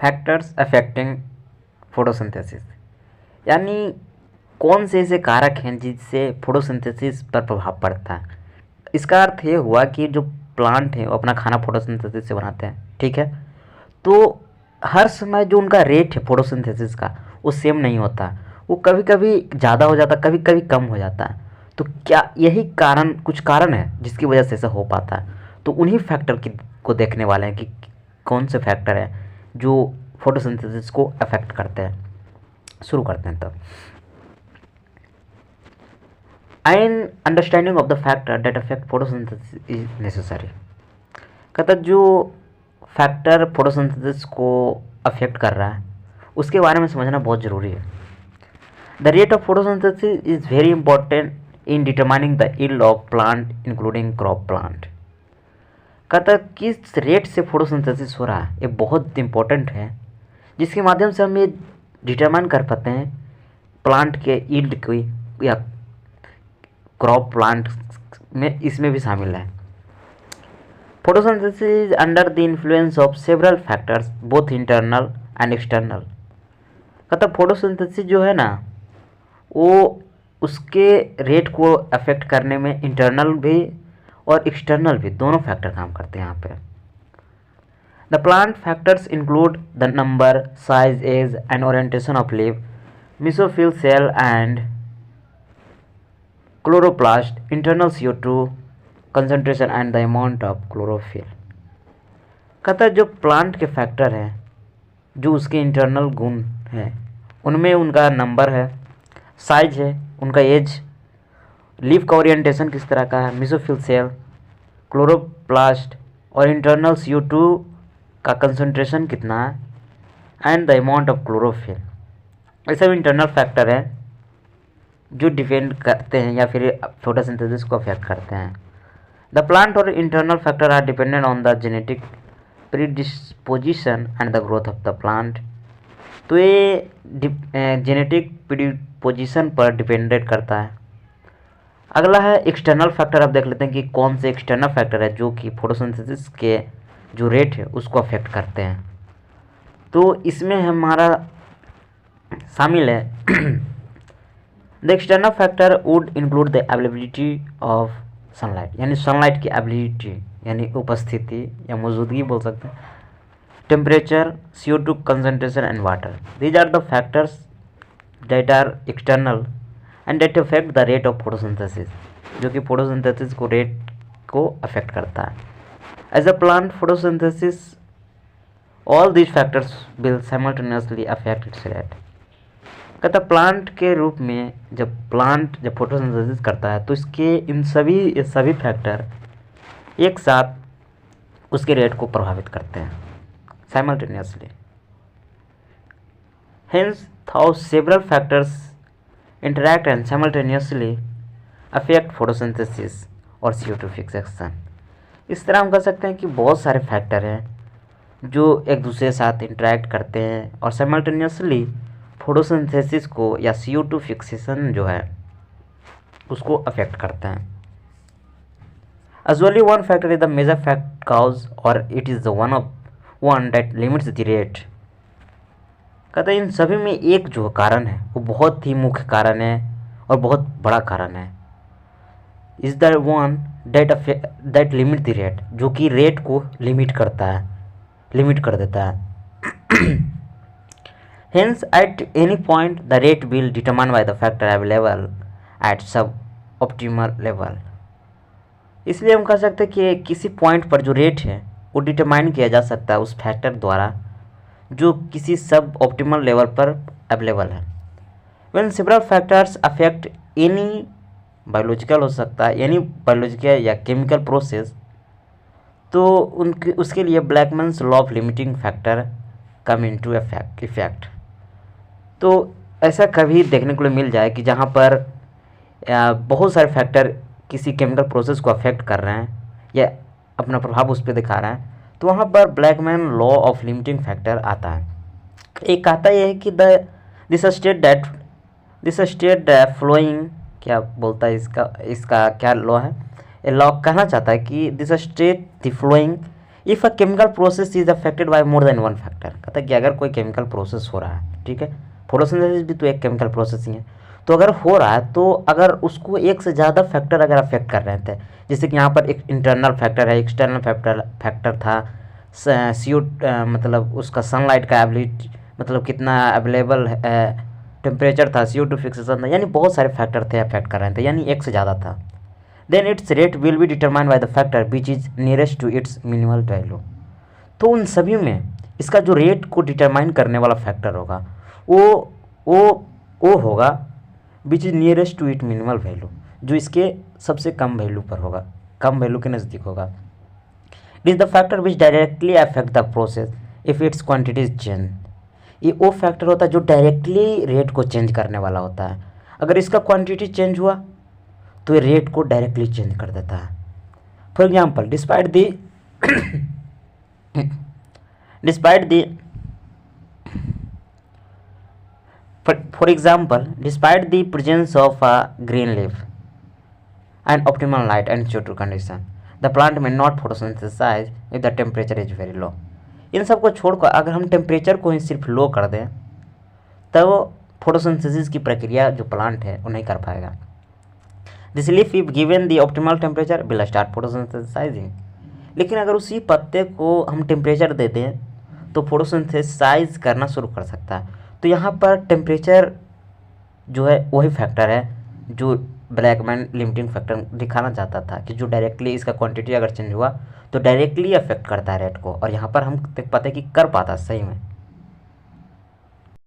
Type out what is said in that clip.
Factors affecting photosynthesis, यानी कौन से ऐसे कारक हैं जिससे फोटोसिंथेसिस पर प्रभाव पड़ता है। इसका अर्थ ये हुआ कि जो प्लांट है वो अपना खाना फोटोसिंथेसिस से बनाते हैं, ठीक है। तो हर समय जो उनका रेट है फोटोसिंथेसिस का वो सेम नहीं होता, वो कभी कभी ज़्यादा हो जाता, कभी कभी कम हो जाता है। तो क्या यही कारण, कुछ कारण है जिसकी वजह से ऐसा हो पाता है। तो उन्हीं फैक्टर को देखने वाले हैं कि कौन से फैक्टर हैं जो फोटोसिंथेसिस को अफेक्ट करते हैं। शुरू करते हैं तब। An understanding of the factor that affect photosynthesis is necessary. कहता जो फैक्टर फोटोसिंथेसिस को अफेक्ट कर रहा है उसके बारे में समझना बहुत ज़रूरी है। The rate of photosynthesis is very important in determining the yield of plant including crop plant. कहता किस रेट से फोटोसिंथेसिस हो रहा है ये बहुत इंपॉर्टेंट है, जिसके माध्यम से हम ये डिटरमाइन कर पाते हैं प्लांट के यील्ड की, या क्रॉप प्लांट में इसमें भी शामिल है। Photosynthesis is under the influence of several factors both internal and external. कहता फोटोसिंथेसिस जो है ना वो उसके रेट को अफेक्ट करने में इंटरनल भी और एक्सटर्नल भी दोनों फैक्टर काम करते हैं यहाँ पे। The plant factors include the number, size, age and orientation of leaf, mesophyll cell and chloroplast, internal CO2 concentration and the amount of chlorophyll. कहता है जो प्लांट के फैक्टर हैं जो उसके इंटरनल गुण हैं उनमें उनका नंबर है, साइज है, उनका एज, लीफ का ओरिएंटेशन किस तरह का है, मेसोफिल सेल, क्लोरोप्लास्ट और इंटरनल CO2 का कंसंट्रेशन कितना है and the amount of chlorophyll. ये सब इंटरनल फैक्टर हैं जो डिपेंड करते हैं या फिर फोटोसिंथेसिस को अफेक्ट करते हैं। द प्लांट और internal factor are dependent on the genetic predisposition and the growth of the plant. तो ये जेनेटिक प्रीडिस्पोजिशन पर डिपेंडेंट करता है। अगला है एक्सटर्नल फैक्टर। अब देख लेते हैं कि कौन से एक्सटर्नल फैक्टर है जो कि फोटोसिंथेसिस के जो रेट है उसको अफेक्ट करते हैं। तो इसमें हमारा शामिल है the external factor would include the availability of sunlight, यानी सनलाइट की एबिलिटी यानी उपस्थिति या मौजूदगी बोल सकते हैं, temperature, CO2 concentration and water. These are the factors that are external and that affect the rate of photosynthesis, जो कि फोटोसिंथेसिस को रेट को अफेक्ट करता है। As a plant photosynthesis all these factors will simultaneously affect its rate. कहता plant के रूप में जब फोटोसिंथेसिस करता है तो इसके इन सभी फैक्टर एक साथ उसके रेट को प्रभावित करते हैं simultaneously. Hence how several factors interact and simultaneously affect photosynthesis और CO2 फिक्सेशन। इस तरह हम कह सकते हैं कि बहुत सारे फैक्टर हैं जो एक दूसरे के साथ इंटरैक्ट करते हैं और साइमल्टेनियसली फोटोसिंथेसिस को या CO2 फिक्सेशन जो है उसको अफेक्ट करते हैं। Usually one factor is the major cause or it is the one that limits the rate। कहते हैं इन सभी में एक जो कारण है वो बहुत ही मुख्य कारण है और बहुत बड़ा कारण है। Is the one that limit the rate, जो कि रेट को लिमिट करता है, लिमिट कर देता है। Hence at any point the rate will determined by the factor available at sub-optimal level। इसलिए हम कह सकते हैं कि किसी पॉइंट पर जो रेट है वो डिटरमाइन किया जा सकता है उस फैक्टर द्वारा जो किसी सब ऑप्टिमल लेवल पर अवेलेबल है। When several factors affect any biological हो सकता है, यानी बायोलॉजिकल या केमिकल प्रोसेस, तो उनके उसके लिए Blackman's law of limiting factor come into effect. तो ऐसा कभी देखने को मिल जाए कि जहाँ पर बहुत सारे फैक्टर किसी केमिकल प्रोसेस को अफेक्ट कर रहे हैं या अपना प्रभाव उस पर दिखा रहे हैं, तो वहाँ पर Blackman law of limiting factor आता है। एक कहता यह है कि दिस स्टेट फ्लोइंग, क्या बोलता है इसका क्या लॉ है, ये लॉ कहना चाहता है कि this state the flowing if a chemical process is affected by more than one factor, कहता है कि अगर कोई केमिकल प्रोसेस हो रहा है, ठीक है, फोटोसिंथेसिस भी तो एक केमिकल प्रोसेस ही है, तो अगर हो रहा है तो अगर उसको एक से ज़्यादा फैक्टर अगर अफेक्ट कर रहे थे, जैसे कि यहाँ पर एक इंटरनल फैक्टर है, एक्सटर्नल फैक्टर था, CO मतलब उसका सनलाइट का एबिलिटी मतलब कितना अवेलेबल है, टेम्परेचर था, CO2 फिक्सेशन था, यानी बहुत सारे फैक्टर थे अफेक्ट कर रहे थे, यानी एक से ज़्यादा था। Then its rate will be determined by the factor which is nearest to its minimal value. तो उन सभी में इसका जो रेट को डिटरमाइन करने वाला फैक्टर होगा वो वो वो होगा which is nearest to it minimal value, जो इसके सबसे कम वैल्यू पर होगा, कम वैल्यू के नज़दीक होगा। It is the factor which directly affect the process if it's quantity is change. ये वो फैक्टर होता है जो डायरेक्टली रेट को चेंज करने वाला होता है। अगर इसका क्वांटिटी चेंज हुआ तो ये रेट को डायरेक्टली चेंज कर देता है। For example despite the for example, despite the presence of a green leaf and optimal light and CO2 condition, the plant may not photosynthesize if the temperature is very low. इन सब को छोड़कर अगर हम temperature को ही सिर्फ लो कर दें तब फोटोसिंथेसिस की प्रक्रिया जो प्लांट है वो नहीं कर पाएगा। This leaf if given the optimal temperature will start photosynthesising. लेकिन अगर उसी पत्ते को हम टेम्परेचर दे दें तो फोटोसिंथेसाइज करना शुरू कर सकता है। तो यहाँ पर टेम्परेचर जो है वही फैक्टर है जो ब्लैकमैन लिमिटिंग फैक्टर दिखाना चाहता था कि जो डायरेक्टली इसका क्वांटिटी अगर चेंज हुआ तो डायरेक्टली अफेक्ट करता है रेट को, और यहाँ पर हम देख पाते हैं कि कर पाता सही में।